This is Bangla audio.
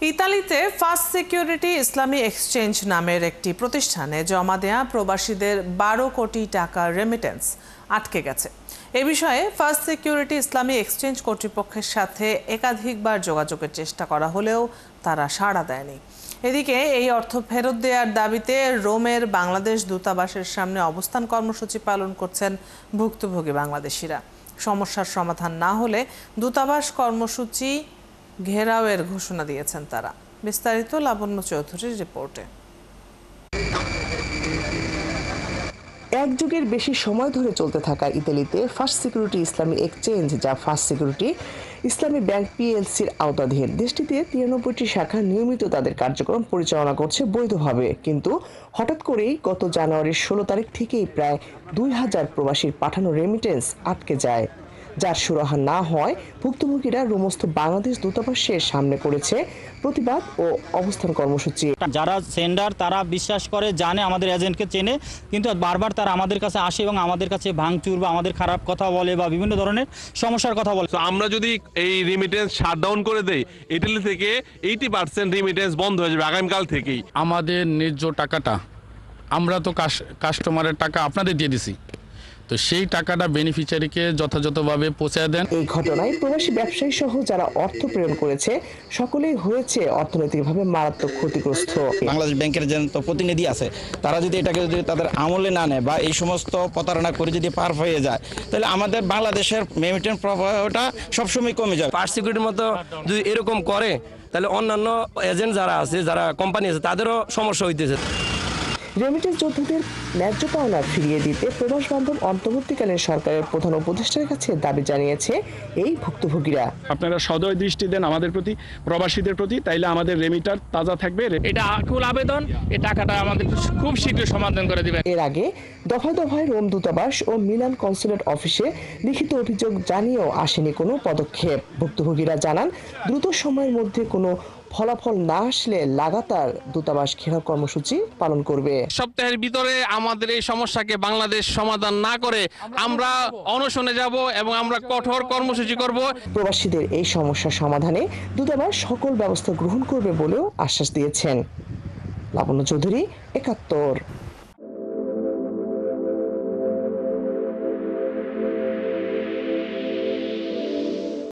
ইতালিতে ফার্স্ট সিকিউরিটি ইসলামী এক্সচেঞ্জ নামের একটি প্রতিষ্ঠানে জমা দেয়া প্রবাসীদের 12 কোটি টাকার রেমিটেন্স আটকে গেছে। এ বিষয়ে ফার্স্ট সিকিউরিটি ইসলামী এক্সচেঞ্জ কর্তৃপক্ষের সাথে একাধিকবার যোগাযোগের চেষ্টা করা হলেও তারা সাড়া দেয়নি। এদিকে এই অর্থ ফেরত দেওয়ার দাবিতে রোমের বাংলাদেশ দূতাবাসের সামনে অবস্থান কর্মসূচি পালন করছেন ভুক্তভোগী বাংলাদেশিরা। সমস্যার সমাধান না হলে দূতাবাস কর্মসূচি ঘেরাওয়ের ঘোষণা দিয়েছেন তারা। বিস্তারিত লাবণ্য চৌধুরীর রিপোর্টে। এক যুগের বেশি সময় ধরে চলতে থাকা ইতালিতে ফার্স্ট সিকিউরিটি ইসলামী এক্সচেঞ্জ, যা ফার্স্ট সিকিউরিটি ইসলামী ব্যাংক পিএলসির আওতাধীন, দেশটিতে 93টি শাখা নিয়মিত তাদের কার্যক্রম পরিচালনা করছে বৈধভাবে। কিন্তু হঠাৎ করেই গত জানুয়ারির 16 তারিখ থেকেই প্রায় 2000 প্রবাসীর পাঠানো রেমিটেন্স আটকে যায়। যার সুরাহা না হয় ভুক্তভোগীরা রোমস্থ বাংলাদেশ দূতাবাসের সামনে করেছে প্রতিবাদ ও অবস্থান কর্মসূচি। যারা সেন্ডার তারা বিশ্বাস করে, জানে, আমাদের এজেন্টকে চেনে, কিন্তু বারবার তারা আমাদের কাছে আসে এবং আমাদের কাছে ভাঙচুর বা আমাদের খারাপ কথা বলে বা বিভিন্ন ধরনের সমস্যার কথা বলে। আমরা যদি এই রিমিটেন্স শাটডাউন করে দেই, ইটালি থেকে 80% রিমিটেন্স বন্ধ হয়ে যাবে আগামীকাল থেকেই। আমাদের ন্যায্য টাকাটা, আমরা তো কাস্টমারের টাকা আপনাদের দিয়ে দিছি, তো সেই টাকাটা বেনিফিশিয়ারিকে যথাযথভাবে পৌঁছায় দেন। এই ঘটনায় প্রবাসী ব্যবসায়ী সহ যারা অর্থ প্রেরণ করেছে সকলেই হয়েছে অর্থনৈতিকভাবে মারাত্মক ক্ষতিগ্রস্ত। বাংলাদেশ ব্যাংকের যে প্রতিনিধি আছে, তারা যদি এটাকে যদি তাদের আমলে না নেয় বা এই সমস্ত প্রতারণা করে যদি পার হয়ে যায়, তাহলে আমাদের বাংলাদেশের রেমিটেন্স প্রবাহটা সবসময় কমে যায়। ফার্স্ট সিকিউরিটির মতো যদি এরকম করে, তাহলে অন্যান্য এজেন্ট যারা আছে, যারা কোম্পানি আছে, তাদেরও সমস্যা হইতেছে। রেমিটেন্স যোদ্ধাদের ন্যায্য পাওনা ফিরিয়ে দিতে প্রবাস বান্ধব অন্তর্বর্তীকালীন সরকারের প্রধান উপদেষ্টার কাছে দাবি জানিয়েছে এই ভুক্তভোগীরা। আপনারা সদয় দৃষ্টি দেন আমাদের প্রতি, প্রবাসীদের প্রতি, তাইলে আমাদের রেমিটার তাজা থাকবে। এটা আকুল আবেদন, এই টাকাটা আমাদের খুব শীঘ্র সমাধান করে দিবেন। এর আগে দফায় দফায় রোম দূতাবাস ও মিলান কনসুলেট অফিসে লিখিত অভিযোগ জানিয়েও আসেনি কোনো পদক্ষেপ। ভুক্তভোগীরা জানান, দ্রুত সময়ের মধ্যে কোনো ফলাফল না আসলে লাগাতার দূতাবাস ঘেরাও কর্মসূচি পালন করবে। সপ্তাহের ভিতরে আমাদের এই সমস্যাকে বাংলাদেশ সমাধান না করে আমরা অনশনে যাব এবং আমরা কঠোর কর্মসূচি করব। প্রবাসীদের এই সমস্যা সমাধানে দূতাবাস সকল ব্যবস্থা গ্রহণ করবে বলেও আশ্বাস দিয়েছেন। লাবণ্য চৌধুরী, ৭১।